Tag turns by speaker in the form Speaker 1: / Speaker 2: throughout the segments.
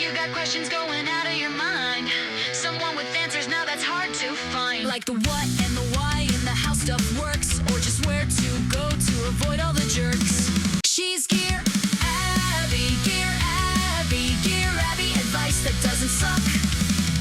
Speaker 1: You got questions going out of your mind. Someone with answers now that's hard to find. Like the what and the why and the how stuff works, or just where to go to avoid all the jerks. She's Gear Abby, Gear Abby, Gear Abby, advice that doesn't suck.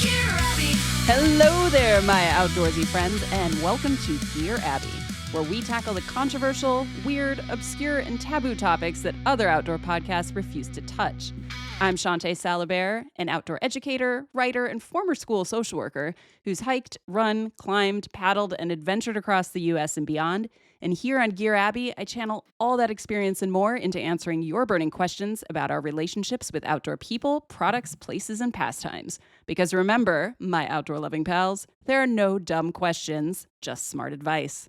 Speaker 1: Gear Abby.
Speaker 2: Hello there, my outdoorsy friends, and welcome to Gear Abby, where we tackle the controversial, weird, obscure, and taboo topics that other outdoor podcasts refuse to touch. I'm Shawnté Salabert, an outdoor educator, writer, and former school social worker who's hiked, run, climbed, paddled, and adventured across the U.S. and beyond. And here on Gear Abby, I channel all that experience and more into answering your burning questions about our relationships with outdoor people, products, places, and pastimes. Because remember, my outdoor-loving pals, there are no dumb questions, just smart advice.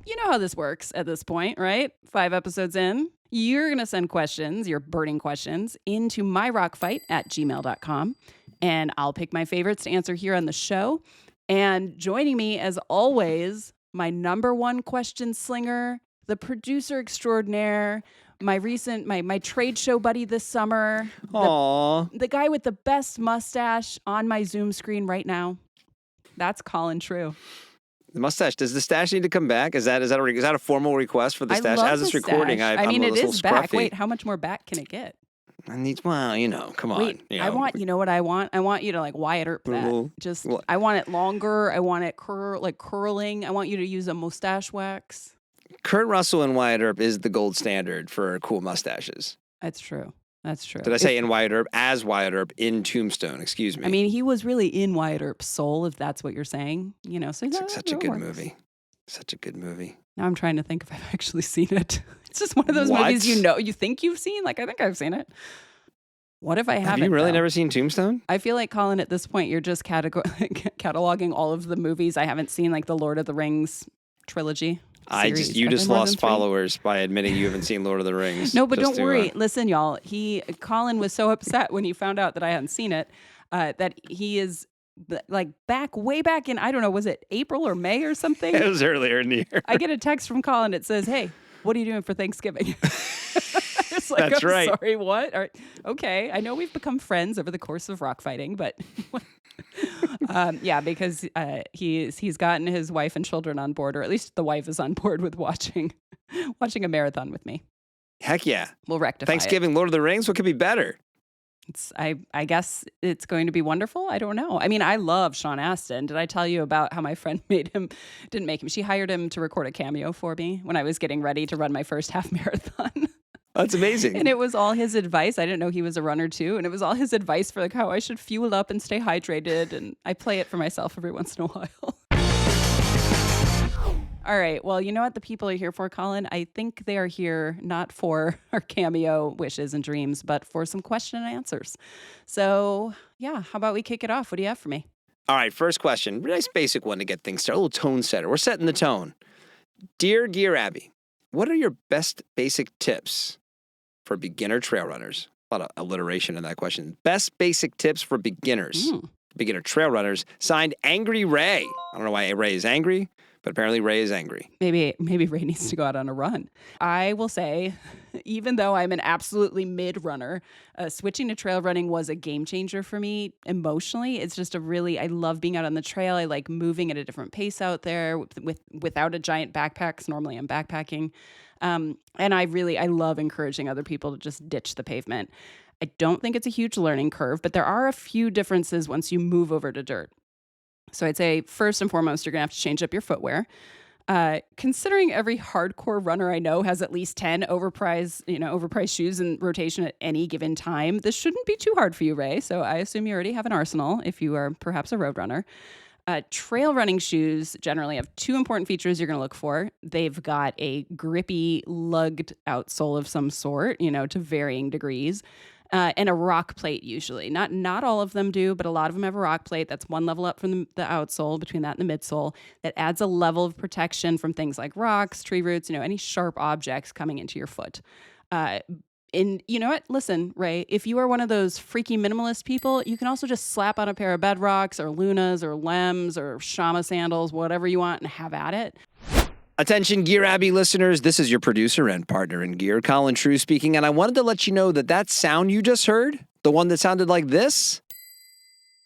Speaker 2: You know how this works at this point, right? 5 episodes in. You're going to send questions, your burning questions, into myrockfight@gmail.com. And I'll pick my favorites to answer here on the show. And joining me, as always, my number one question slinger, the producer extraordinaire, my trade show buddy this summer. The guy with the best mustache on my Zoom screen right now. That's Colin True.
Speaker 3: The mustache. Does the stash need to come back? Is that a formal request for the stash? As it's recording,
Speaker 2: I mean, it is back.
Speaker 3: Scruffy.
Speaker 2: Wait, how much more back can it get?
Speaker 3: Come on.
Speaker 2: Wait, you know what I want? I want you to Wyatt Earp that. I want it longer. I want it curling. I want you to use a mustache wax.
Speaker 3: Kurt Russell and Wyatt Earp is the gold standard for cool mustaches.
Speaker 2: That's true.
Speaker 3: Did I say in Wyatt Earp as Wyatt Earp in Tombstone? Excuse me.
Speaker 2: I mean, he was really in Wyatt Earp's soul, if that's what you're saying. So
Speaker 3: it's such a good movie. Such a good movie.
Speaker 2: Now I'm trying to think if I've actually seen it. It's just one of those movies you think you've seen. I think I've seen it. What if I haven't?
Speaker 3: Have you really never seen Tombstone?
Speaker 2: I feel like, Colin, at this point, you're just cataloging all of the movies I haven't seen, like the Lord of the Rings trilogy.
Speaker 3: You just lost followers by admitting you haven't seen Lord of the Rings.
Speaker 2: No, but don't worry. Listen, y'all. Colin was so upset when he found out that I hadn't seen it, that he is way back in, I don't know, was it April or May or something?
Speaker 3: It was earlier in the year.
Speaker 2: I get a text from Colin. It says, "Hey, what are you doing for Thanksgiving?" It's like,
Speaker 3: That's right.
Speaker 2: Sorry, what? All right. Okay, I know we've become friends over the course of rock fighting, but because he's gotten his wife and children on board, or at least the wife is on board with watching a marathon with me.
Speaker 3: Heck yeah.
Speaker 2: We'll rectify
Speaker 3: Thanksgiving, Lord of the Rings, what could be better?
Speaker 2: I guess it's going to be wonderful. I don't know. I mean, I love Sean Astin. Did I tell you about how my friend didn't make him? She hired him to record a cameo for me when I was getting ready to run my first half marathon.
Speaker 3: That's amazing.
Speaker 2: And it was all his advice. I didn't know he was a runner too. And it was all his advice for how I should fuel up and stay hydrated. And I play it for myself every once in a while. All right. Well, you know what the people are here for, Colin? I think they are here not for our cameo wishes and dreams, but for some question and answers. So, yeah, how about we kick it off? What do you have for me?
Speaker 3: All right. First question. Nice basic one to get things started. A little tone setter. We're setting the tone. Dear Gear Abby, what are your best basic tips for beginner trail runners? A lot of alliteration in that question. Best basic tips for beginners. Beginner trail runners. Signed, Angry Ray. I don't know why Ray is angry, but apparently Ray is angry.
Speaker 2: Maybe Ray needs to go out on a run. I will say, even though I'm an absolutely mid-runner, switching to trail running was a game changer for me emotionally. It's just I love being out on the trail. I like moving at a different pace out there without a giant backpack, 'cause normally I'm backpacking. And I love encouraging other people to just ditch the pavement. I don't think it's a huge learning curve, but there are a few differences once you move over to dirt. So I'd say first and foremost, you're going to have to change up your footwear. Considering every hardcore runner I know has at least 10 overpriced shoes in rotation at any given time, this shouldn't be too hard for you, Ray. So I assume you already have an arsenal if you are perhaps a road runner. Trail running shoes generally have 2 important features you're going to look for. They've got a grippy, lugged outsole of some sort, to varying degrees. And a rock plate usually. Not all of them do, but a lot of them have a rock plate. That's one level up from the outsole, between that and the midsole. That adds a level of protection from things like rocks, tree roots, any sharp objects coming into your foot. And you know what? Listen, Ray, if you are one of those freaky minimalist people, you can also just slap on a pair of Bedrocks or Lunas or Lems or Shama sandals, whatever you want, and have at it.
Speaker 3: Attention, Gear Abbey listeners. This is your producer and partner in gear, Colin True speaking, and I wanted to let you know that that sound you just heard, the one that sounded like this,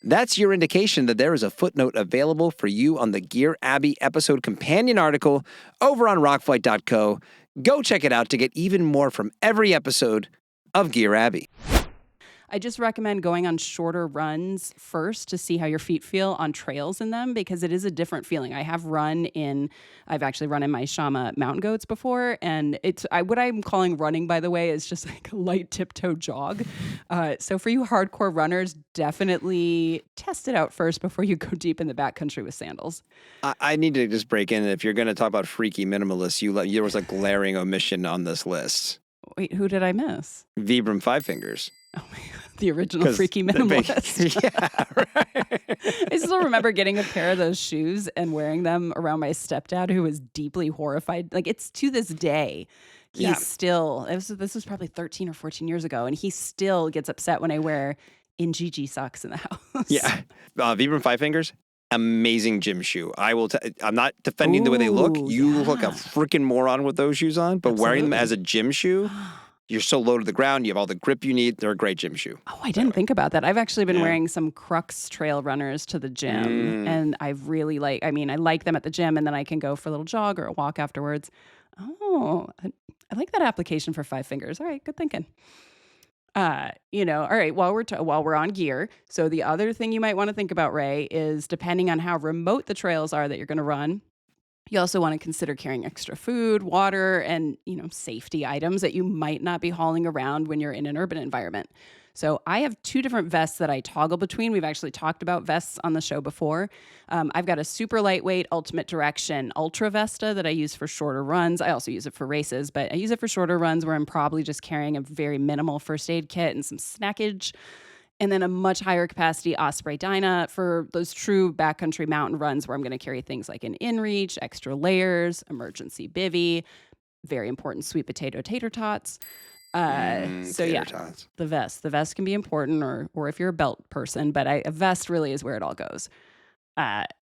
Speaker 3: that's your indication that there is a footnote available for you on the Gear Abbey episode companion article over on rockflight.co. Go check it out to get even more from every episode of Gear Abbey.
Speaker 2: I just recommend going on shorter runs first to see how your feet feel on trails in them, because it is a different feeling. I've actually run in my Shama mountain goats before, and what I'm calling running, by the way, is just like a light tiptoe jog. So for you hardcore runners, definitely test it out first before you go deep in the backcountry with sandals.
Speaker 3: I need to just break in. If you're going to talk about freaky minimalists, there was a glaring omission on this list.
Speaker 2: Wait, who did I miss?
Speaker 3: Vibram Five Fingers.
Speaker 2: Oh my God, the original freaky minimalist.
Speaker 3: Yeah, right.
Speaker 2: I still remember getting a pair of those shoes and wearing them around my stepdad, who was deeply horrified. Like, it's to this day. This was probably 13 or 14 years ago, and he still gets upset when I wear NGG socks in the house.
Speaker 3: Yeah. Vibram Five Fingers, amazing gym shoe. I'm not defending the way they look. You look like a freaking moron with those shoes on, but wearing them as a gym shoe, you're so low to the ground. You have all the grip you need. They're a great gym shoe.
Speaker 2: Oh, I didn't think about that. I've actually been wearing some Crux trail runners to the gym, and I really I like them at the gym, and then I can go for a little jog or a walk afterwards. Oh, I like that application for Five Fingers. All right, good thinking. All right, while we're on gear, so the other thing you might want to think about, Ray, is depending on how remote the trails are that you're going to run, you also want to consider carrying extra food, water, and, safety items that you might not be hauling around when you're in an urban environment. So I have two different vests that I toggle between. We've actually talked about vests on the show before. I've got a super lightweight Ultimate Direction Ultra Vesta that I use for shorter runs. I also use it for races, but I use it for shorter runs where I'm probably just carrying a very minimal first aid kit and some snackage. And then a much higher capacity Osprey Dyna for those true backcountry mountain runs where I'm going to carry things like an InReach, extra layers, emergency bivy, very important sweet potato tater tots. Tots. The vest can be important, or if you're a belt person, but a vest really is where it all goes.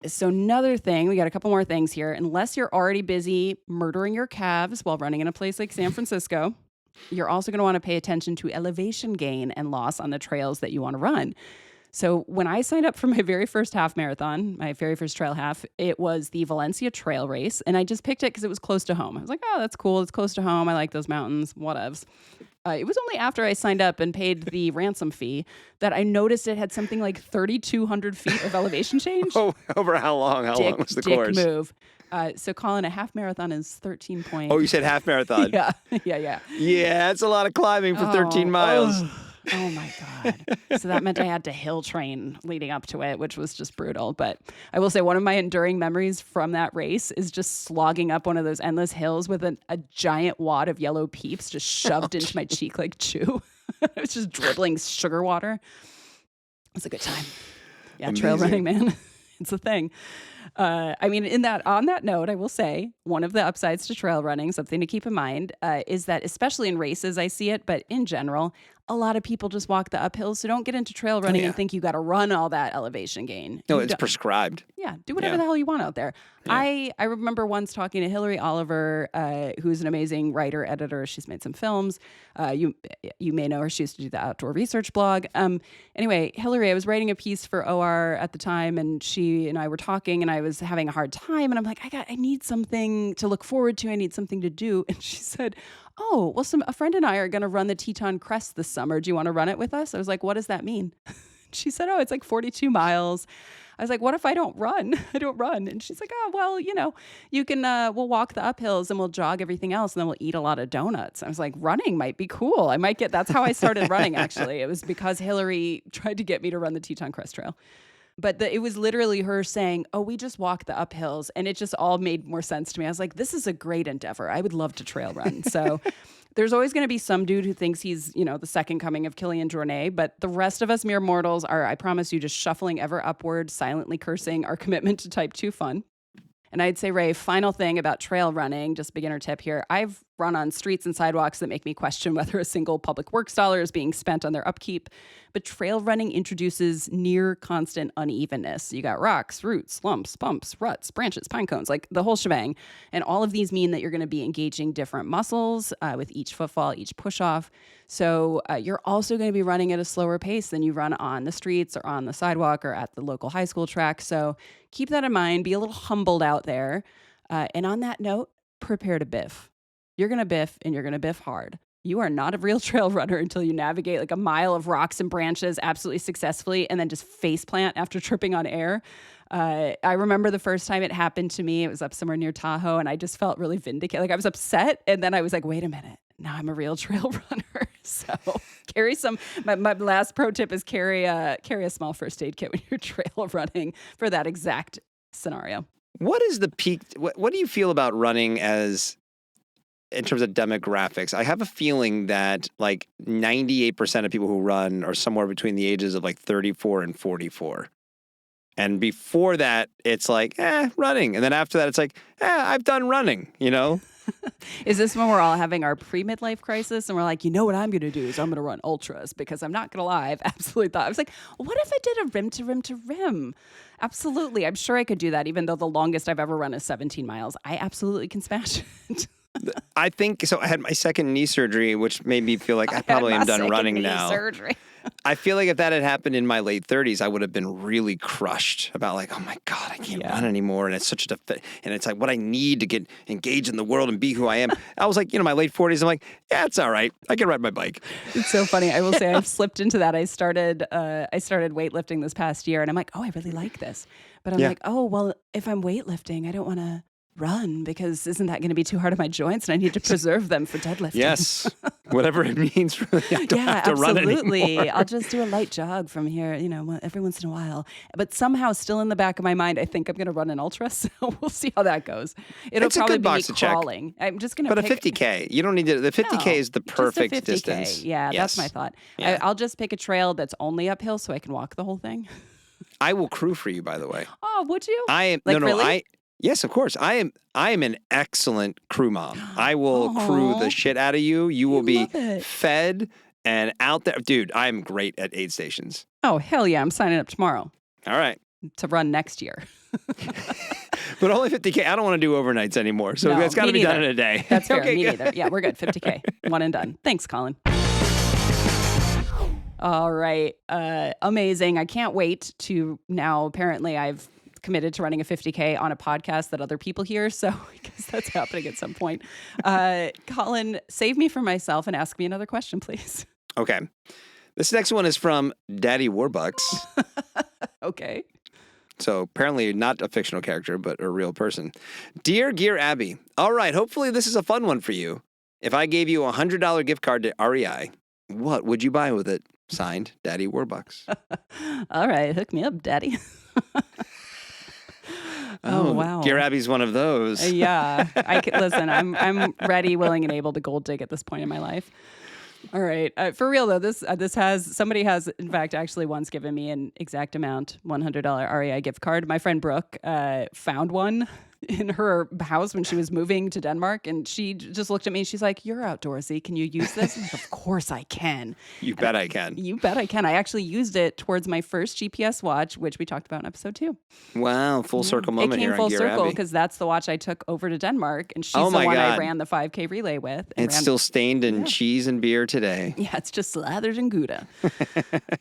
Speaker 2: So another thing, we got a couple more things here. Unless you're already busy murdering your calves while running in a place like San Francisco, you're also going to want to pay attention to elevation gain and loss on the trails that you want to run. So when I signed up for my very first half marathon, my very first trail half, it was the Valencia Trail Race. And I just picked it because it was close to home. I was like, oh, that's cool. It's close to home. I like those mountains, whatevs. It was only after I signed up and paid the ransom fee that I noticed it had something like 3,200 feet of elevation change.
Speaker 3: Oh, over how long? How long was the course?
Speaker 2: Move. So, Colin, a half marathon is 13 points.
Speaker 3: Oh, you said half marathon.
Speaker 2: Yeah.
Speaker 3: Yeah, that's a lot of climbing for 13 miles.
Speaker 2: Oh my God. So that meant I had to hill train leading up to it, which was just brutal. But I will say one of my enduring memories from that race is just slogging up one of those endless hills with a giant wad of yellow Peeps just shoved into my cheek like chew. I was just dribbling sugar water. It was a good time. Yeah,
Speaker 3: Amazing.
Speaker 2: Trail running, man. It's a thing. On that note, I will say one of the upsides to trail running, something to keep in mind, is that especially in races, I see it, but in general, a lot of people just walk the uphills. So don't get into trail running and think you got to run all that elevation gain.
Speaker 3: No, it's prescribed.
Speaker 2: Yeah, do whatever the hell you want out there. Yeah. I remember once talking to Hillary Oliver, who's an amazing writer, editor. She's made some films. You may know her. She used to do the Outdoor Research blog. Anyway, Hillary, I was writing a piece for OR at the time, and she and I were talking, and I was having a hard time, and I'm like, I need something to look forward to. I need something to do. And she said, oh, well, a friend and I are going to run the Teton Crest this summer. Do you want to run it with us? I was like, what does that mean? She said, oh, it's like 42 miles. I was like, what if I don't run? I don't run. And she's like, oh, well, you can, we'll walk the uphills and we'll jog everything else. And then we'll eat a lot of donuts. I was like, running might be cool. That's how I started running, actually. It was because Hillary tried to get me to run the Teton Crest Trail. But it was literally her saying, oh, we just walk the uphills. And it just all made more sense to me. I was like, this is a great endeavor. I would love to trail run. So there's always going to be some dude who thinks he's, the second coming of Kilian Jornet. But the rest of us mere mortals are, I promise you, just shuffling ever upward, silently cursing our commitment to type 2 fun. And I'd say, Ray, final thing about trail running, just beginner tip here. I've run on streets and sidewalks that make me question whether a single public works dollar is being spent on their upkeep. But trail running introduces near constant unevenness. You got rocks, roots, lumps, bumps, ruts, branches, pine cones, like the whole shebang. And all of these mean that you're going to be engaging different muscles with each footfall, each push off. So you're also going to be running at a slower pace than you run on the streets or on the sidewalk or at the local high school track. So keep that in mind. Be a little humbled out there. And on that note, prepare to biff. You're going to biff, and you're going to biff hard. You are not a real trail runner until you navigate like a mile of rocks and branches absolutely successfully and then just face plant after tripping on air. I remember the first time it happened to me, it was up somewhere near Tahoe, and I just felt really vindicated. Like I was upset, and then I was like, wait a minute. Now I'm a real trail runner. So carry some, my last pro tip is carry a small first aid kit when you're trail running for that exact scenario.
Speaker 3: What is the peak? What do you feel about running as in terms of demographics? I have a feeling that like 98% of people who run are somewhere between the ages of like 34 and 44. And before that, it's like, running. And then after that, it's like, I've done running, you know?
Speaker 2: Is this when we're all having our pre-midlife crisis and we're like, you know what I'm going to do is I'm going to run ultras, because I'm not going to lie, I've absolutely thought, I was like, what if I did a rim to rim to rim? Absolutely. I'm sure I could do that, even though the longest I've ever run is 17 miles. I absolutely can smash it.
Speaker 3: I think so. I had my second knee surgery, which made me feel like I probably am done running now.
Speaker 2: Surgery.
Speaker 3: I feel like if that had happened in my late 30s, I would have been really crushed about like, oh my God, I can't run anymore. And it's such a and it's like what I need to get engaged in the world and be who I am. I was like, my late 40s, I'm like, yeah, it's all right. I can ride my bike.
Speaker 2: It's so funny. I will say I've slipped into that. I started weightlifting this past year, and I'm like, oh, I really like this. But I'm like, oh, well, if I'm weightlifting, I don't want to run, because isn't that going to be too hard on my joints, and I need to preserve them for deadlifting? Yes.
Speaker 3: Whatever it means, really. I don't have to run anymore.
Speaker 2: Absolutely. I'll just do a light jog from here, every once in a while. But somehow still in the back of my mind, I think I'm going to run an ultra, so we'll see how that goes. It'll probably be me crawling. I'm just going to
Speaker 3: But a 50K, you don't need to, the 50K is the perfect
Speaker 2: just a 50K.
Speaker 3: Distance.
Speaker 2: Yeah,
Speaker 3: yes.
Speaker 2: That's my thought.
Speaker 3: Yeah.
Speaker 2: I'll just pick a trail that's only uphill so I can walk the whole thing.
Speaker 3: I will crew for you, by the way.
Speaker 2: Oh, would you?
Speaker 3: I am,
Speaker 2: really?
Speaker 3: Yes, of course. I am an excellent crew mom. I will crew the shit out of you. You will be fed and out there. Dude, I'm great at aid stations.
Speaker 2: Oh, hell yeah. I'm signing up tomorrow.
Speaker 3: All right.
Speaker 2: To run next year.
Speaker 3: But only 50K. I don't want to do overnights anymore. So it's got to be done in a day.
Speaker 2: That's fair. Okay, me neither. Yeah, we're good. 50K. One and done. Thanks, Colin. All right. Amazing. I can't wait to now. Apparently, I've committed to running a 50K on a podcast that other people hear. So I guess that's happening at some point. Colin, save me from myself and ask me another question, please.
Speaker 3: Okay. This next one is from Daddy Warbucks.
Speaker 2: Okay.
Speaker 3: So apparently not a fictional character, but a real person. Dear Gear Abby, all right, hopefully this is a fun one for you. If I gave you a $100 gift card to REI, what would you buy with it? Signed, Daddy Warbucks.
Speaker 2: All right, hook me up, Daddy. Oh, wow.
Speaker 3: Gear Abby's one of those.
Speaker 2: Yeah. Listen, I'm ready, willing, and able to gold dig at this point in my life. All right. For real, though, somebody has, in fact, actually once given me an exact amount, $100 REI gift card. My friend Brooke found one in her house when she was moving to Denmark, and she just looked at me and she's like, "You're outdoorsy. Can you use this?" I'm like, "Of course I can."
Speaker 3: You bet I can.
Speaker 2: You bet I can. I actually used it towards my first GPS watch, which we talked about in episode 2.
Speaker 3: Wow, full circle moment here on Gear Abby.
Speaker 2: It came full circle because that's the watch I took over to Denmark, and she's the one I ran the 5K relay with.
Speaker 3: It's still stained in cheese and beer today.
Speaker 2: Yeah, it's just slathered in Gouda.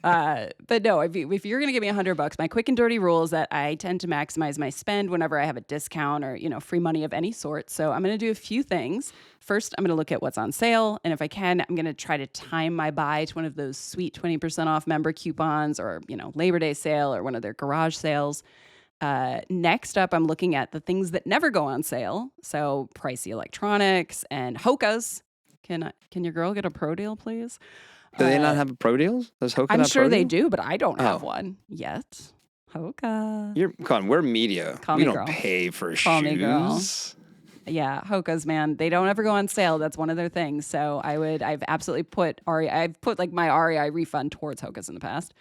Speaker 2: But no, if you're going to give me $100, my quick and dirty rule is that I tend to maximize my spend whenever I have a discount or, free money of any sort. So I'm going to do a few things. First, I'm going to look at what's on sale. And if I can, I'm going to try to time my buy to one of those sweet 20% off member coupons or, Labor Day sale or one of their garage sales. Next up, I'm looking at the things that never go on sale. So pricey electronics and Hokas. Can your girl get a pro deal, please?
Speaker 3: Do they not have pro deals? Does Hoka
Speaker 2: I'm
Speaker 3: have
Speaker 2: sure
Speaker 3: pro
Speaker 2: they
Speaker 3: deals?
Speaker 2: do, but I don't have one yet. Hoka.
Speaker 3: Colin, we're media.
Speaker 2: Call
Speaker 3: we
Speaker 2: me
Speaker 3: don't
Speaker 2: girl.
Speaker 3: Pay for
Speaker 2: Call
Speaker 3: shoes.
Speaker 2: me girl. Yeah, Hokas, man, they don't ever go on sale. That's one of their things. So I've absolutely put my REI refund towards Hokas in the past.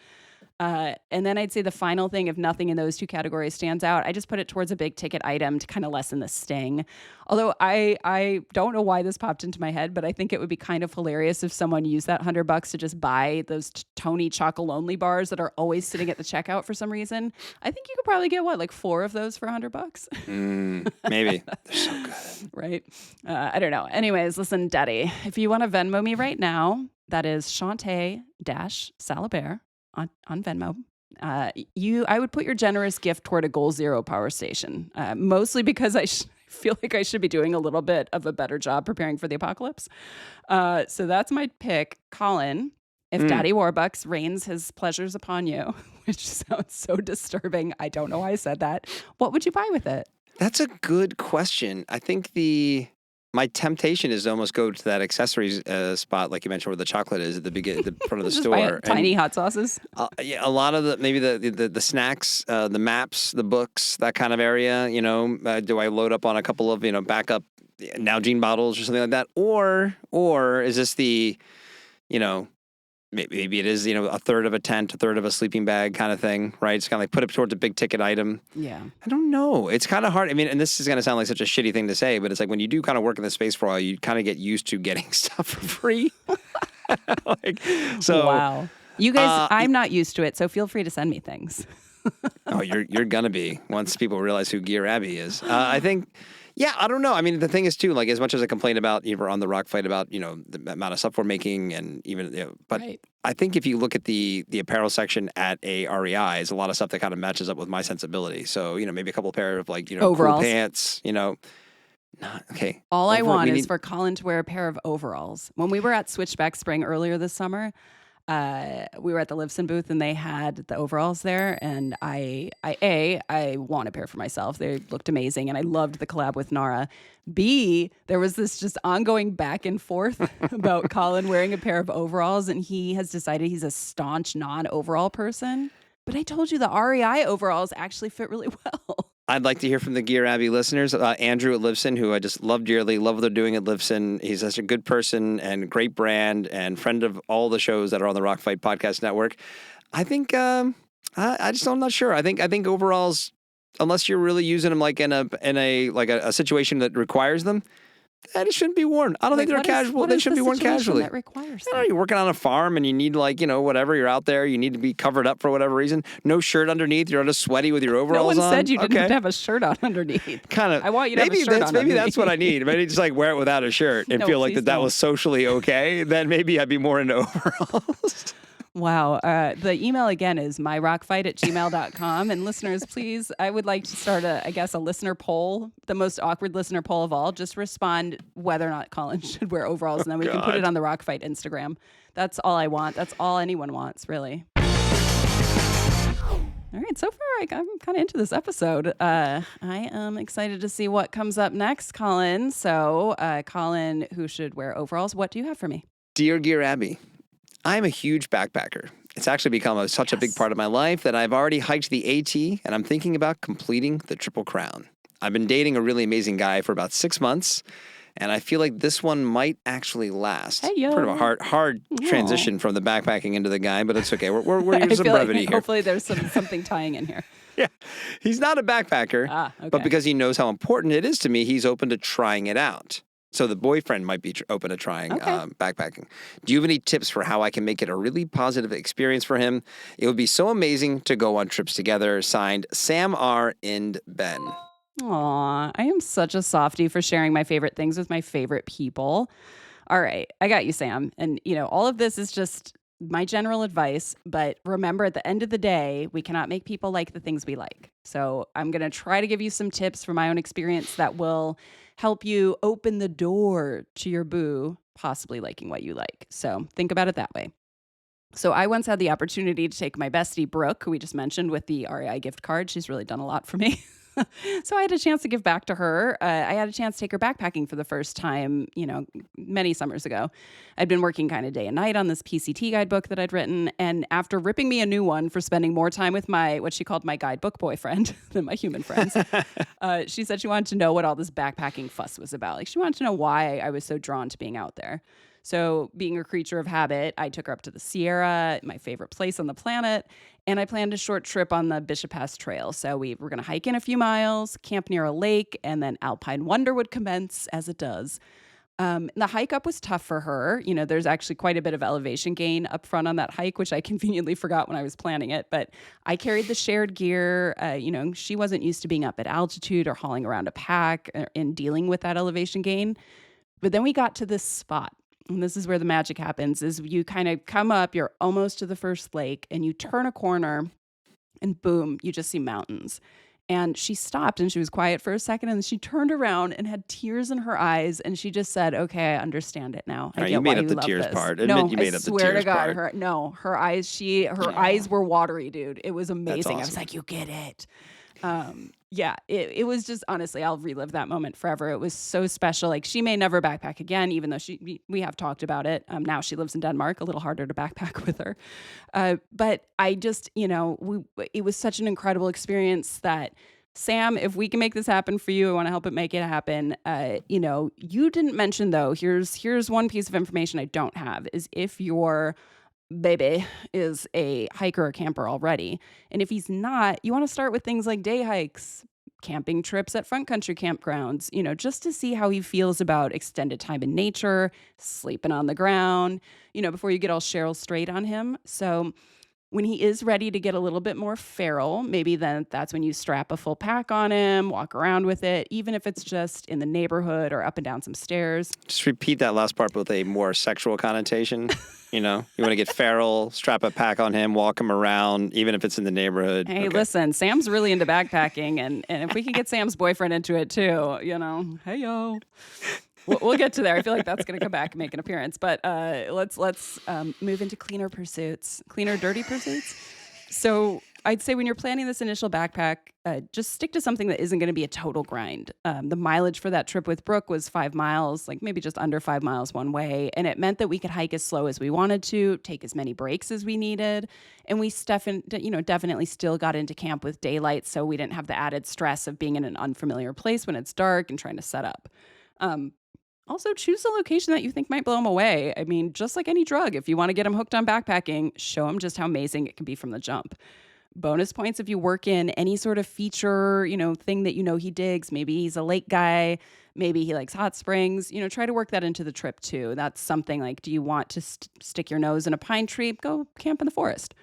Speaker 2: And then I'd say the final thing, if nothing in those two categories stands out, I just put it towards a big ticket item to kind of lessen the sting. Although I don't know why this popped into my head, but I think it would be kind of hilarious if someone used that $100 to just buy those Tony Chocolonely bars that are always sitting at the checkout for some reason. I think you could probably get like 4 of those for $100.
Speaker 3: Maybe. They're so good.
Speaker 2: Right? I don't know. Anyways, listen, Daddy, if you want to Venmo me right now, that is Shawnté-Salabert on Venmo. I would put your generous gift toward a Goal Zero power station, mostly because I feel like I should be doing a little bit of a better job preparing for the apocalypse. So that's my pick. Colin, if Daddy Warbucks rains his pleasures upon you, which sounds so disturbing, I don't know why I said that, what would you buy with it?
Speaker 3: That's a good question. I think my temptation is to almost go to that accessories spot, like you mentioned, where the chocolate is at the front of the
Speaker 2: Just
Speaker 3: store.
Speaker 2: buy tiny hot sauces.
Speaker 3: Yeah, a lot of maybe the snacks, the maps, the books, that kind of area. Do I load up on a couple of backup Nalgene bottles or something like that, or is this maybe it is a third of a tent, a third of a sleeping bag kind of thing, right? It's kind of like put it towards a big ticket item.
Speaker 2: Yeah.
Speaker 3: I don't know. It's kind of hard. I mean, and this is going to sound like such a shitty thing to say, but it's like when you do kind of work in the space for a while, you kind of get used to getting stuff for free.
Speaker 2: Wow. You guys, I'm not used to it, so feel free to send me things.
Speaker 3: Oh, you're gonna be once people realize who Gear Abby is. I think. Yeah, I don't know. I mean, the thing is too, like as much as I complain about, on the Rock Fight about, the amount of stuff we're making and even, but
Speaker 2: right.
Speaker 3: I think if you look at the apparel section at a REI, is a lot of stuff that kind of matches up with my sensibility. So, maybe a couple pair of like,
Speaker 2: overalls.
Speaker 3: Cool pants, okay.
Speaker 2: All I want is for Colin to wear a pair of overalls. When we were at Switchback Spring earlier this summer, we were at the Livson booth and they had the overalls there, and I want a pair for myself. They looked amazing, and I loved the collab with Nara. B, there was this just ongoing back and forth about Colin wearing a pair of overalls, and he has decided he's a staunch non-overall person. But I told you the REI overalls actually fit really well.
Speaker 3: I'd like to hear from the Gear Abbey listeners. Andrew at Livson, who I just love dearly, love what they're doing at Livson. He's such a good person and great brand and friend of all the shows that are on the Rock Fight Podcast Network. I think I'm not sure. I think overalls, unless you're really using them like in a situation that requires them, they shouldn't be worn. I don't think they're casual. They shouldn't be worn casually.
Speaker 2: That requires
Speaker 3: you're working on a farm and you need whatever. You're out there. You need to be covered up for whatever reason. No shirt underneath. You're just sweaty with your overalls on.
Speaker 2: No one said you didn't have a shirt on underneath.
Speaker 3: Kind of.
Speaker 2: I want you to have a shirt on.
Speaker 3: Maybe that's what I need. Maybe just wear it without a shirt and feel like that was socially okay. Then maybe I'd be more into overalls.
Speaker 2: Wow. The email again is myrockfight@gmail.com. And listeners, please, I would like to start a listener poll, the most awkward listener poll of all. Just respond whether or not Colin should wear overalls, and then we can put it on the Rock Fight Instagram. That's all I want. That's all anyone wants, really. All right, so far I'm kind of into this episode. I am excited to see what comes up next, Colin. So, Colin, who should wear overalls, what do you have for me?
Speaker 3: Dear Gear Abbey, I'm a huge backpacker. It's actually become such a big part of my life that I've already hiked the AT, and I'm thinking about completing the Triple Crown. I've been dating a really amazing guy for about 6 months, and I feel like this one might actually last.
Speaker 2: Hey, yo.
Speaker 3: Sort of a hard transition from the backpacking into the guy, but it's okay. We're using some brevity here.
Speaker 2: Hopefully there's something tying in here.
Speaker 3: Yeah. He's not a backpacker,
Speaker 2: okay.
Speaker 3: but because he knows how important it is to me, he's open to trying it out. So the boyfriend might be open to trying backpacking. Do you have any tips for how I can make it a really positive experience for him? It would be so amazing to go on trips together. Signed, Sam R. and Ben.
Speaker 2: Aw, I am such a softie for sharing my favorite things with my favorite people. All right, I got you, Sam. And, all of this is just my general advice. But remember, at the end of the day, we cannot make people like the things we like. So I'm going to try to give you some tips from my own experience that will help you open the door to your boo possibly liking what you like. So think about it that way. So I once had the opportunity to take my bestie, Brooke, who we just mentioned, with the REI gift card. She's really done a lot for me. So I had a chance to give back to her. I had a chance to take her backpacking for the first time, many summers ago. I'd been working kind of day and night on this PCT guidebook that I'd written. And after ripping me a new one for spending more time with what she called my guidebook boyfriend than my human friends, she said she wanted to know what all this backpacking fuss was about. Like, she wanted to know why I was so drawn to being out there. So being a creature of habit, I took her up to the Sierra, my favorite place on the planet. And I planned a short trip on the Bishop Pass Trail. So we were going to hike in a few miles, camp near a lake, and then Alpine Wonder would commence as it does. The hike up was tough for her. There's actually quite a bit of elevation gain up front on that hike, which I conveniently forgot when I was planning it. But I carried the shared gear. She wasn't used to being up at altitude or hauling around a pack and dealing with that elevation gain. But then we got to this spot. And this is where the magic happens, is you kind of come up, you're almost to the first lake, and you turn a corner, and boom, you just see mountains. And she stopped and she was quiet for a second, and then she turned around and had tears in her eyes, and she just said, "Okay, I understand it now. I get
Speaker 3: you
Speaker 2: why
Speaker 3: made up
Speaker 2: you
Speaker 3: the
Speaker 2: love
Speaker 3: tears
Speaker 2: this."
Speaker 3: part.
Speaker 2: No,
Speaker 3: Admit you made
Speaker 2: I
Speaker 3: up the
Speaker 2: swear to
Speaker 3: tears
Speaker 2: God,
Speaker 3: part.
Speaker 2: her eyes were watery, dude. It was amazing. I was
Speaker 3: awesome.
Speaker 2: like, "You get it." Yeah, it was just, honestly, I'll relive that moment forever. It was so special. Like, she may never backpack again, even though we have talked about it. Now she lives in Denmark, a little harder to backpack with her. But I just, it was such an incredible experience that, Sam, if we can make this happen for you, I want to help make it happen. You didn't mention, though, here's one piece of information I don't have, is if your baby is a hiker or camper already. And if he's not, you want to start with things like day hikes, camping trips at front country campgrounds, just to see how he feels about extended time in nature, sleeping on the ground, before you get all Cheryl straight on him. So when he is ready to get a little bit more feral, maybe then that's when you strap a full pack on him, walk around with it, even if it's just in the neighborhood or up and down some stairs.
Speaker 3: Just repeat that last part with a more sexual connotation. You want to get feral, strap a pack on him, walk him around, even if it's in the neighborhood.
Speaker 2: Hey,
Speaker 3: Okay.
Speaker 2: listen, Sam's really into backpacking, and if we can get Sam's boyfriend into it too, hey yo. We'll get to there. I feel like that's going to come back and make an appearance. But let's move into cleaner dirty pursuits. So I'd say when you're planning this initial backpack, just stick to something that isn't going to be a total grind. The mileage for that trip with Brooke was 5 miles, like maybe just under 5 miles one way. And it meant that we could hike as slow as we wanted to, take as many breaks as we needed. And we definitely still got into camp with daylight, so we didn't have the added stress of being in an unfamiliar place when it's dark and trying to set up. Also, choose a location that you think might blow them away. I mean, just like any drug, if you want to get them hooked on backpacking, show them just how amazing it can be from the jump. Bonus points if you work in any sort of feature, thing that he digs. Maybe he's a lake guy. Maybe he likes hot springs. Try to work that into the trip too. That's something like, do you want to stick your nose in a pine tree? Go camp in the forest.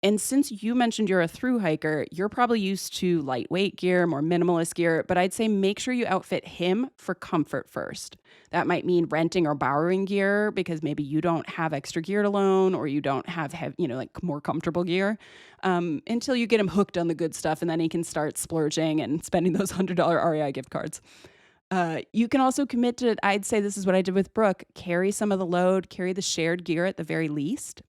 Speaker 2: And since you mentioned you're a thru hiker, you're probably used to lightweight gear, more minimalist gear, but I'd say make sure you outfit him for comfort first. That might mean renting or borrowing gear because maybe you don't have extra gear to loan, or you don't have, more comfortable gear, until you get him hooked on the good stuff, and then he can start splurging and spending those $100 REI gift cards. You can also commit to, I'd say this is what I did with Brooke, carry some of the load, carry the shared gear at the very least.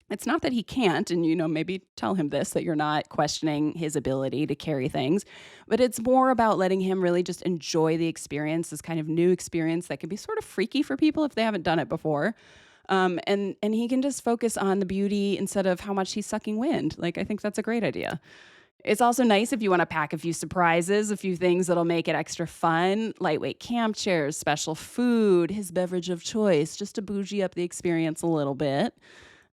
Speaker 2: It's not that he can't, and maybe tell him this, that you're not questioning his ability to carry things, but it's more about letting him really just enjoy the experience, this kind of new experience that can be sort of freaky for people if they haven't done it before. And he can just focus on the beauty instead of how much he's sucking wind. Like, I think that's a great idea. It's also nice if you want to pack a few surprises, a few things that'll make it extra fun, lightweight camp chairs, special food, his beverage of choice, just to bougie up the experience a little bit.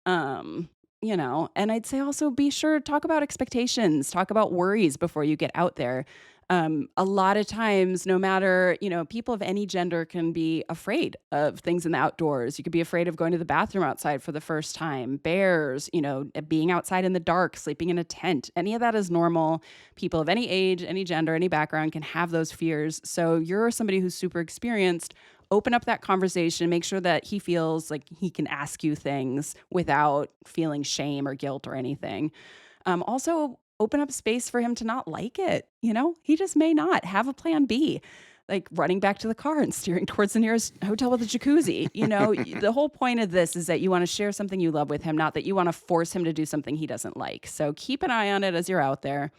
Speaker 2: And I'd say also be sure to talk about expectations, talk about worries before you get out there. A lot of times, no matter, people of any gender can be afraid of things in the outdoors. You could be afraid of going to the bathroom outside for the first time, bears, being outside in the dark, sleeping in a tent. Any of that is normal. People of any age, any gender, any background can have those fears. So you're somebody who's super experienced. Open up that conversation, make sure that he feels like he can ask you things without feeling shame or guilt or anything. Also, open up space for him to not like it. He just may not. Have a plan B, like running back to the car and steering towards the nearest hotel with a jacuzzi. The whole point of this is that you want to share something you love with him, not that you want to force him to do something he doesn't like. So keep an eye on it as you're out there.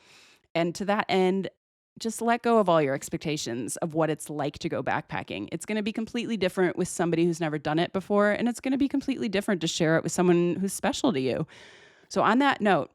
Speaker 2: And to that end, just let go of all your expectations of what it's like to go backpacking. It's going to be completely different with somebody who's never done it before, and it's going to be completely different to share it with someone who's special to you. So on that note,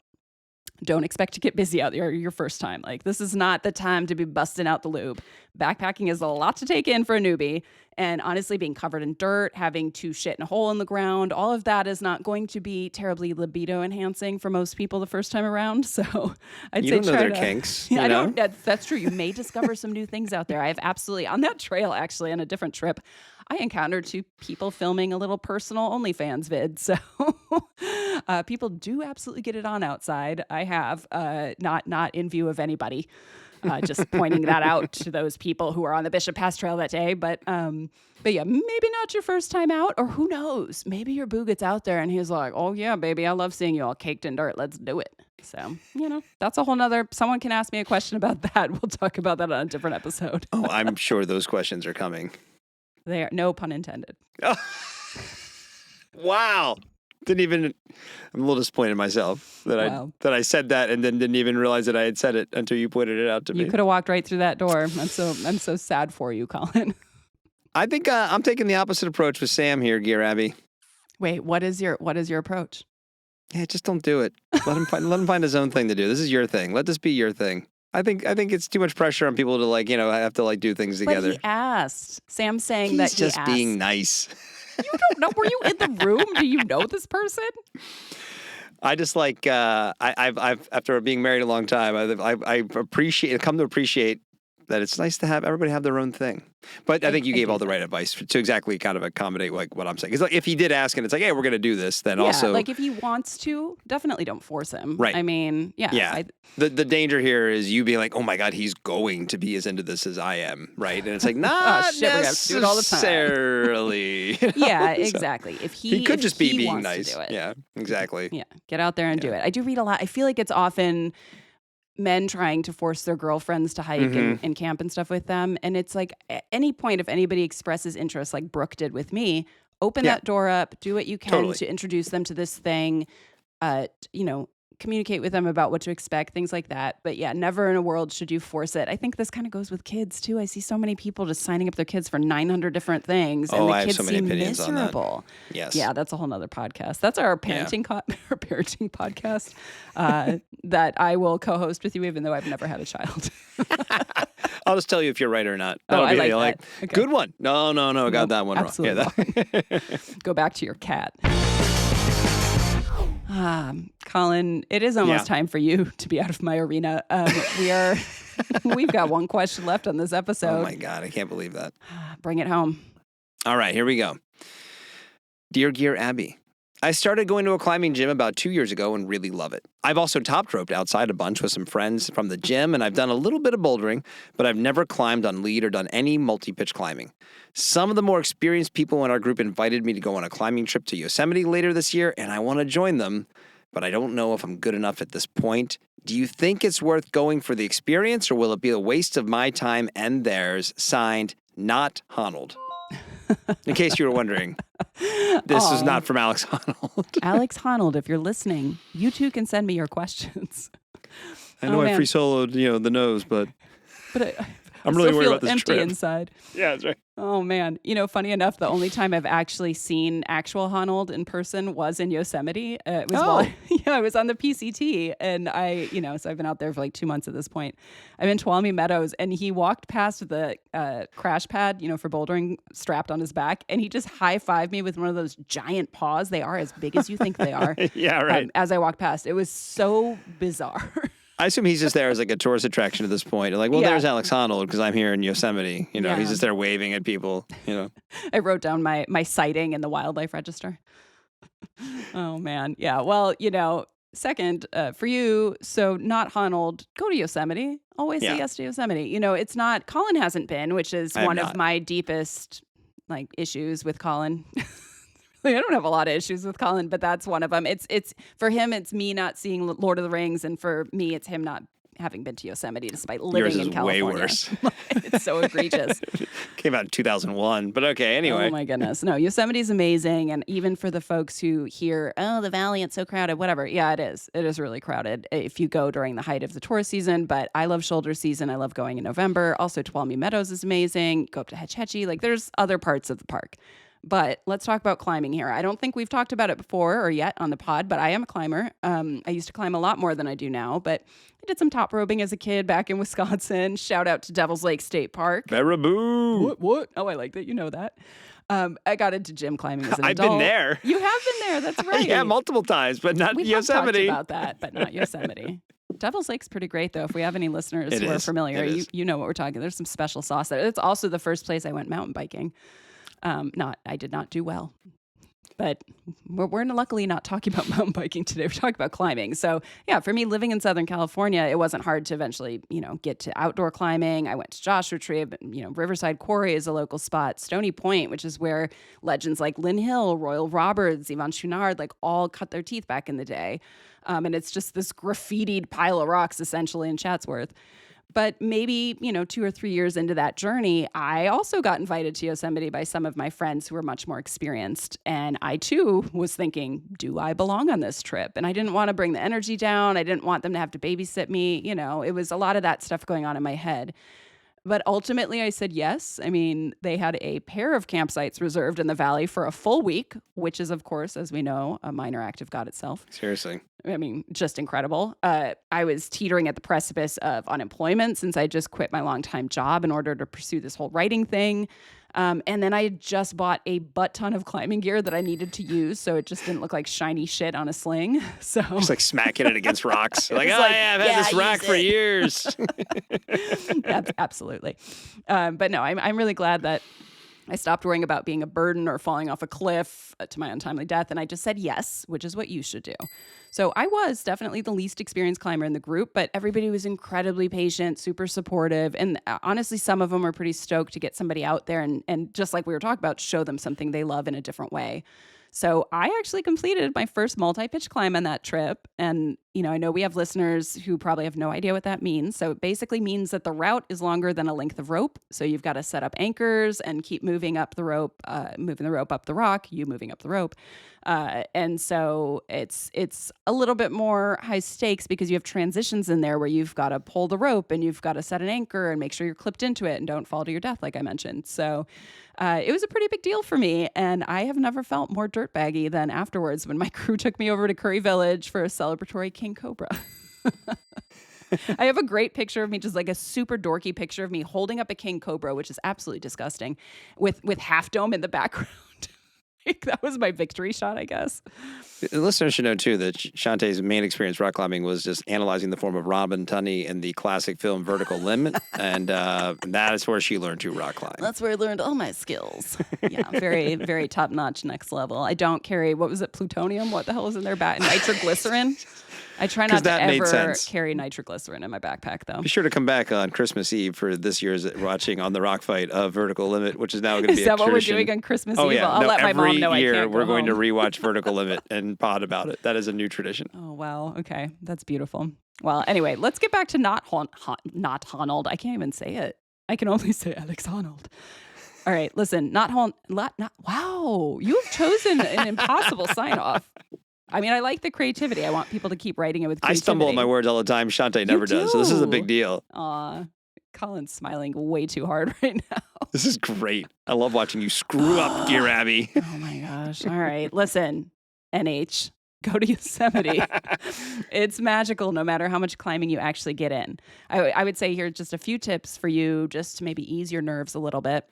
Speaker 2: Don't expect to get busy out there your first time. Like, this is not the time to be busting out the lube. Backpacking is a lot to take in for a newbie. And honestly, being covered in dirt, having to shit in a hole in the ground, all of that is not going to be terribly libido enhancing for most people the first time around. So I'd
Speaker 3: You
Speaker 2: say
Speaker 3: don't know
Speaker 2: try
Speaker 3: their
Speaker 2: to,
Speaker 3: kinks.
Speaker 2: Yeah,
Speaker 3: you
Speaker 2: I
Speaker 3: know?
Speaker 2: don't. That's true. You may discover some new things out there. I have absolutely on that trail, actually, on a different trip, I encountered two people filming a little personal OnlyFans vid. So people do absolutely get it on outside. I have not in view of anybody. Just pointing that out to those people who are on the Bishop Pass Trail that day. But yeah, maybe not your first time out, or who knows? Maybe your boo gets out there and he's like, "Oh yeah, baby, I love seeing you all caked in dirt. Let's do it." So, that's a whole nother, someone can ask me a question about that. We'll talk about that on a different episode.
Speaker 3: Oh, I'm sure those questions are coming.
Speaker 2: They are, no pun intended.
Speaker 3: Wow. I'm a little disappointed in myself that
Speaker 2: Wow.
Speaker 3: I said that and then didn't even realize that I had said it until you pointed it out to me.
Speaker 2: You could have walked right through that door. I'm so sad for you, Colin.
Speaker 3: I think I'm taking the opposite approach with Sam here, Gear Abby.
Speaker 2: Wait, what is your approach?
Speaker 3: Yeah, just don't do it. Let him find his own thing to do. This is your thing. Let this be your thing. I think it's too much pressure on people to have to do things together.
Speaker 2: But he asked. Sam saying
Speaker 3: He's
Speaker 2: that he
Speaker 3: just
Speaker 2: asked.
Speaker 3: being nice.
Speaker 2: You don't know. Were you in the room? Do you know this person?
Speaker 3: I just I've after being married a long time, I come to appreciate that it's nice to have everybody have their own thing. But I think you gave all the right advice to exactly kind of accommodate what I'm saying. Because if he did ask and it's like, hey, we're going to do this, then also
Speaker 2: if he wants to, definitely don't force him.
Speaker 3: Right.
Speaker 2: I mean,
Speaker 3: yeah. The danger here is you being like, oh my God, he's going to be as into this as I am, right? And it's like, not
Speaker 2: shit, we're gonna have to do it all the time.
Speaker 3: necessarily.
Speaker 2: Yeah, exactly. If he
Speaker 3: could just be being
Speaker 2: wants
Speaker 3: nice.
Speaker 2: to do it.
Speaker 3: Yeah, exactly.
Speaker 2: Yeah, get out there and do it. I do read a lot. I feel like it's often men trying to force their girlfriends to hike and camp and stuff with them. And it's like at any point, if anybody expresses interest, like Brooke did with me, open that door up, do what you can to introduce them to this thing, communicate with them about what to expect, things like that. But yeah, never in a world should you force it. I think this kind of goes with kids too. I see so many people just signing up their kids for 900 different things, and the
Speaker 3: I have
Speaker 2: kids
Speaker 3: so many
Speaker 2: seem
Speaker 3: opinions on that.
Speaker 2: miserable.
Speaker 3: Yes.
Speaker 2: Yeah, that's a whole nother podcast. That's our parenting our parenting podcast that I will co-host with you, even though I've never had a child.
Speaker 3: I'll just tell you if you're right or not.
Speaker 2: I like that. Okay.
Speaker 3: Good one. No, I got that one
Speaker 2: absolutely
Speaker 3: wrong.
Speaker 2: Go back to your cat. Colin, it is almost time for you to be out of my arena. We've got one question left on this episode.
Speaker 3: Oh my God, I can't believe that.
Speaker 2: Bring it home.
Speaker 3: All right, here we go. Dear Gear Abby, I started going to a climbing gym about 2 years ago and really love it. I've also top roped outside a bunch with some friends from the gym, and I've done a little bit of bouldering, but I've never climbed on lead or done any multi-pitch climbing. Some of the more experienced people in our group invited me to go on a climbing trip to Yosemite later this year, and I want to join them, but I don't know if I'm good enough at this point. Do you think it's worth going for the experience, or will it be a waste of my time and theirs? Signed, not Honnold. In case you were wondering, this is not from Alex Honnold.
Speaker 2: Alex Honnold, if you're listening, you too can send me your questions.
Speaker 3: I know I free soloed, the nose, but I'm really worried about this
Speaker 2: empty
Speaker 3: trip.
Speaker 2: inside.
Speaker 3: Yeah, that's right.
Speaker 2: Oh man, funny enough, the only time I've actually seen actual Honnold in person was in Yosemite. It was I was on the PCT, and so I've been out there for like 2 months at this point. I'm in Tuolumne Meadows, and he walked past the crash pad, for bouldering, strapped on his back, and he just high-fived me with one of those giant paws. They are as big as you think they are.
Speaker 3: Yeah, right.
Speaker 2: As I walked past, it was so bizarre.
Speaker 3: I assume he's just there as like a tourist attraction at this point. Like, there's Alex Honnold because I'm here in Yosemite. He's just there waving at people.
Speaker 2: I wrote down my sighting in the wildlife register. Oh man, yeah. Well, second for you, so not Honnold. Go to Yosemite. Always say yes to Yosemite. It's not. Colin hasn't been, which is one of my deepest issues with Colin. I don't have a lot of issues with Colin, but that's one of them. It's for him, it's me not seeing Lord of the Rings, and for me, it's him not having been to Yosemite despite living in California.
Speaker 3: Way worse.
Speaker 2: It's so egregious.
Speaker 3: Came out in 2001, but okay, anyway.
Speaker 2: Oh my goodness. No, Yosemite's amazing, and even for the folks who hear, oh, the valley, it's so crowded, whatever. Yeah, it is. It is really crowded if you go during the height of the tourist season, but I love shoulder season. I love going in November. Also, Tuolumne Meadows is amazing. Go up to Hetch Hetchy. There's other parts of the park. But let's talk about climbing here. I don't think we've talked about it before or yet on the pod, but I am a climber. I used to climb a lot more than I do now, but I did some top roping as a kid back in Wisconsin. Shout out to Devil's Lake State Park.
Speaker 3: Baraboo.
Speaker 2: What? Oh, I like that. You know that. I got into gym climbing as an
Speaker 3: I've
Speaker 2: adult.
Speaker 3: been there.
Speaker 2: You have been there. That's right.
Speaker 3: Yeah, multiple times, but not
Speaker 2: We have talked
Speaker 3: Yosemite.
Speaker 2: about that, but not Yosemite. Devil's Lake's pretty great, though. If we have any listeners
Speaker 3: It
Speaker 2: who are
Speaker 3: is.
Speaker 2: familiar,
Speaker 3: It is.
Speaker 2: you know what we're talking. There's some special sauce there. It's also the first place I went mountain biking. I did not do well. But we're luckily not talking about mountain biking today. We're talking about climbing. So yeah, for me, living in Southern California, it wasn't hard to eventually, get to outdoor climbing. I went to Joshua Tree, but, Riverside Quarry is a local spot. Stony Point, which is where legends like Lynn Hill, Royal Roberts, Yvonne Chouinard, like all cut their teeth back in the day. And it's just this graffitied pile of rocks essentially in Chatsworth. But maybe, 2 or 3 years into that journey, I also got invited to Yosemite by some of my friends who were much more experienced. And I, too, was thinking, do I belong on this trip? And I didn't want to bring the energy down. I didn't want them to have to babysit me. It was a lot of that stuff going on in my head. But ultimately, I said yes. I mean, they had a pair of campsites reserved in the valley for a full week, which is, of course, as we know, a minor act of God itself.
Speaker 3: Seriously.
Speaker 2: I mean, just incredible. I was teetering at the precipice of unemployment since I just quit my longtime job in order to pursue this whole writing thing. And then I had just bought a butt ton of climbing gear that I needed to use, so it just didn't look like shiny shit on a sling. So
Speaker 3: Just like smacking it against rocks. Like,
Speaker 2: It's like,
Speaker 3: I've had this rack for years.
Speaker 2: Absolutely. But no, I'm really glad that I stopped worrying about being a burden or falling off a cliff to my untimely death. And I just said yes, which is what you should do. So I was definitely the least experienced climber in the group, but everybody was incredibly patient, super supportive. And honestly, some of them were pretty stoked to get somebody out there and just like we were talking about, show them something they love in a different way. So I actually completed my first multi-pitch climb on that trip. And, I know we have listeners who probably have no idea what that means. So it basically means that the route is longer than a length of rope. So you've got to set up anchors and keep moving up the rope, moving the rope up the rock, you moving up the rope. And so it's a little bit more high stakes because you have transitions in there where you've got to pull the rope and you've got to set an anchor and make sure you're clipped into it and don't fall to your death, like I mentioned. So it was a pretty big deal for me. And I have never felt more dirtbaggy than afterwards when my crew took me over to Curry Village for a celebratory king cobra. I have a great picture of me, just like a super dorky picture of me holding up a king cobra, which is absolutely disgusting, with Half Dome in the background. That was my victory shot, I guess.
Speaker 3: The listeners should know, too, that Shawnté's main experience rock climbing was just analyzing the form of Robin Tunney in the classic film Vertical Limit. And that is where she learned to rock climb.
Speaker 2: That's where I learned all my skills. Yeah, very, very top-notch next level. I don't carry, what was it, plutonium? What the hell is in there? Nitroglycerin? I try not to
Speaker 3: that made
Speaker 2: ever
Speaker 3: sense.
Speaker 2: carry nitroglycerin in my backpack, though.
Speaker 3: Be sure to come back on Christmas Eve for this year's watching on the rock fight of Vertical Limit, which is now going to be
Speaker 2: Is that what we're
Speaker 3: tradition.
Speaker 2: doing on Christmas
Speaker 3: Oh,
Speaker 2: Eve?
Speaker 3: yeah.
Speaker 2: I'll
Speaker 3: No,
Speaker 2: let my mom know I
Speaker 3: every
Speaker 2: can't
Speaker 3: year
Speaker 2: go
Speaker 3: we're going to
Speaker 2: home.
Speaker 3: rewatch Vertical Limit and pod about it. That is a new tradition.
Speaker 2: Oh, wow. Okay. That's beautiful. Well, anyway, let's get back to not Honnold. I can't even say it. I can only say Alex Honnold. All right, listen, wow, you have chosen an impossible sign-off. I mean, I like the creativity. I want people to keep writing it with
Speaker 3: I
Speaker 2: creativity.
Speaker 3: stumble on my words all the time. Shawnté never does. So this is a big
Speaker 2: do.
Speaker 3: deal.
Speaker 2: Aw, Colin's smiling way too hard right now.
Speaker 3: This is great. I love watching you screw up, Gear Abby.
Speaker 2: Oh my gosh. All right, listen, NH, go to Yosemite. It's magical no matter how much climbing you actually get in. I would say here just a few tips for you just to maybe ease your nerves a little bit.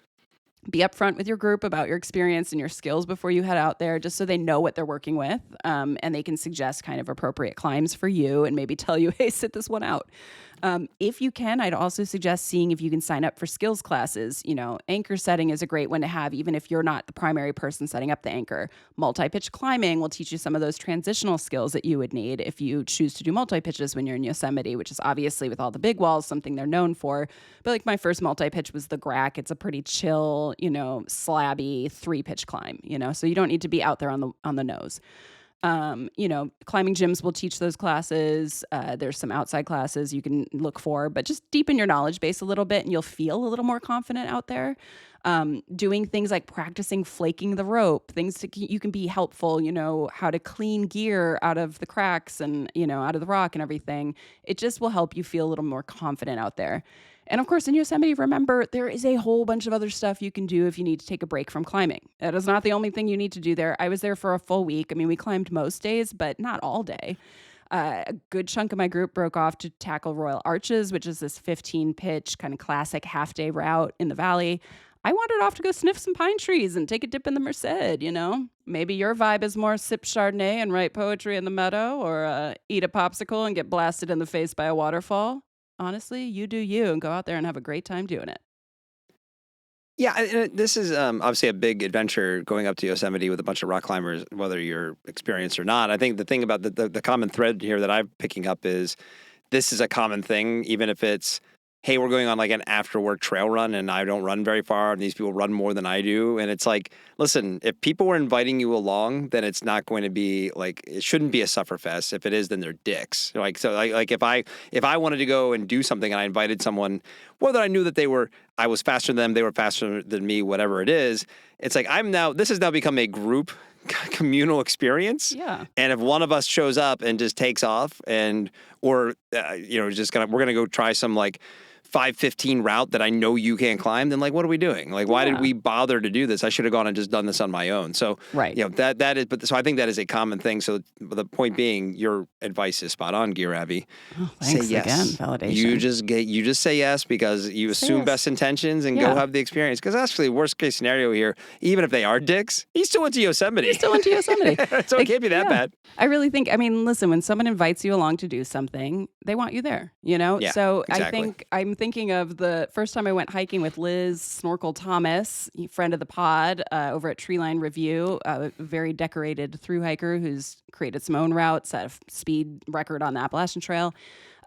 Speaker 2: Be upfront with your group about your experience and your skills before you head out there, just so they know what they're working with, and they can suggest kind of appropriate climbs for you and maybe tell you, hey, sit this one out. If you can, I'd also suggest seeing if you can sign up for skills classes. Anchor setting is a great one to have, even if you're not the primary person setting up the anchor. Multi-pitch climbing will teach you some of those transitional skills that you would need if you choose to do multi-pitches when you're in Yosemite, which is obviously with all the big walls, something they're known for. But like my first multi-pitch was the Grack. It's a pretty chill, slabby 3-pitch climb, so you don't need to be out there on the nose. Climbing gyms will teach those classes. There's some outside classes you can look for, but just deepen your knowledge base a little bit and you'll feel a little more confident out there. Doing things like practicing flaking the rope, you can be helpful, how to clean gear out of the cracks and, out of the rock and everything. It just will help you feel a little more confident out there. And of course, in Yosemite, remember, there is a whole bunch of other stuff you can do if you need to take a break from climbing. That is not the only thing you need to do there. I was there for a full week. I mean, we climbed most days, but not all day. A good chunk of my group broke off to tackle Royal Arches, which is this 15-pitch kind of classic half-day route in the valley. I wandered off to go sniff some pine trees and take a dip in the Merced, you know? Maybe your vibe is more sip Chardonnay and write poetry in the meadow, or eat a popsicle and get blasted in the face by a waterfall. Honestly, you do you and go out there and have a great time doing it.
Speaker 3: Yeah, this is obviously a big adventure going up to Yosemite with a bunch of rock climbers, whether you're experienced or not. I think the thing about the common thread here that I'm picking up is this is a common thing, even if it's, hey, we're going on like an after-work trail run and I don't run very far and these people run more than I do. And it's like, listen, if people were inviting you along, then it's not going to be like, it shouldn't be a sufferfest. If it is, then they're dicks. Like, so like if I wanted to go and do something and I invited someone, whether I knew that I was faster than them, they were faster than me, whatever it is, it's like this has now become a group communal experience.
Speaker 2: Yeah.
Speaker 3: And if one of us shows up and just takes off we're gonna go try some like 5:15 route that I know you can't climb, then like, what are we doing? Like, why did we bother to do this? I should have gone and just done this on my own. So,
Speaker 2: right.
Speaker 3: You know, so I think that is a common thing. So the point being, your advice is spot on, Gear Abby.
Speaker 2: Oh, thanks
Speaker 3: say yes.
Speaker 2: Again, validation.
Speaker 3: You just say yes because you assume best intentions and go have the experience. Because actually, worst case scenario here, even if they are dicks, he still went to Yosemite.
Speaker 2: So
Speaker 3: it can't be that bad.
Speaker 2: I really think, listen, when someone invites you along to do something, they want you there, you know?
Speaker 3: Yeah,
Speaker 2: so
Speaker 3: exactly.
Speaker 2: I think I'm thinking of the first time I went hiking with Liz Snorkel Thomas, friend of the pod, over at Treeline Review, a very decorated thru hiker who's created some own routes, set a speed record on the Appalachian Trail.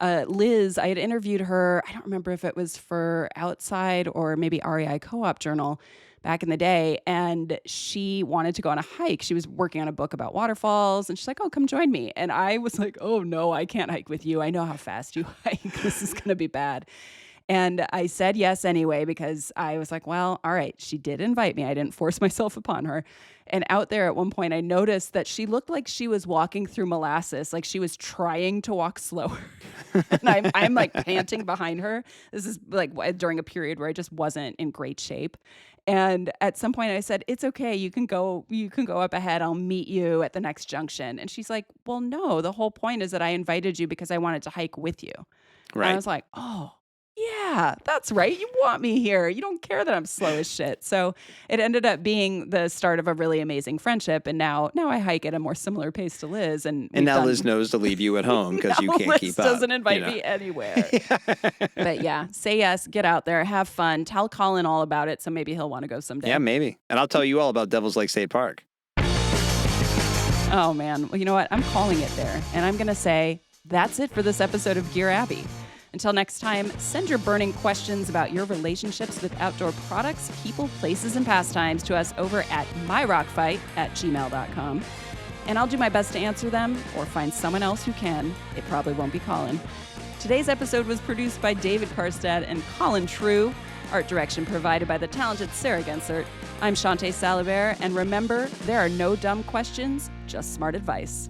Speaker 2: Liz, I had interviewed her, I don't remember if it was for Outside or maybe REI Co-op Journal back in the day, and she wanted to go on a hike. She was working on a book about waterfalls, and she's like, oh, come join me. And I was like, oh, no, I can't hike with you. I know how fast you hike. This is going to be bad. And I said yes anyway, because I was like, well, all right, she did invite me. I didn't force myself upon her. And out there at one point, I noticed that she looked like she was walking through molasses, like she was trying to walk slower. And I'm like panting behind her. This is like during a period where I just wasn't in great shape. And at some point I said, it's okay. You can go up ahead. I'll meet you at the next junction. And she's like, well, no, the whole point is that I invited you because I wanted to hike with you.
Speaker 3: Right.
Speaker 2: And I was like, oh, yeah, that's right. You want me here. You don't care that I'm slow as shit. So it ended up being the start of a really amazing friendship. And now I hike at a more similar pace to Liz. And
Speaker 3: now Liz knows to leave you at home because you can't keep up.
Speaker 2: Liz doesn't invite me anywhere. But yeah, say yes, get out there, have fun. Tell Colin all about it. So maybe he'll want to go someday.
Speaker 3: Yeah, maybe. And I'll tell you all about Devil's Lake State Park.
Speaker 2: Oh, man. Well, you know what? I'm calling it there. And I'm going to say that's it for this episode of Gear Abby. Until next time, send your burning questions about your relationships with outdoor products, people, places, and pastimes to us over at myrockfight@gmail.com. And I'll do my best to answer them or find someone else who can. It probably won't be Colin. Today's episode was produced by David Karstad and Colin True. Art direction provided by the talented Sarah Gensert. I'm Shawnté Salabert, and remember, there are no dumb questions, just smart advice.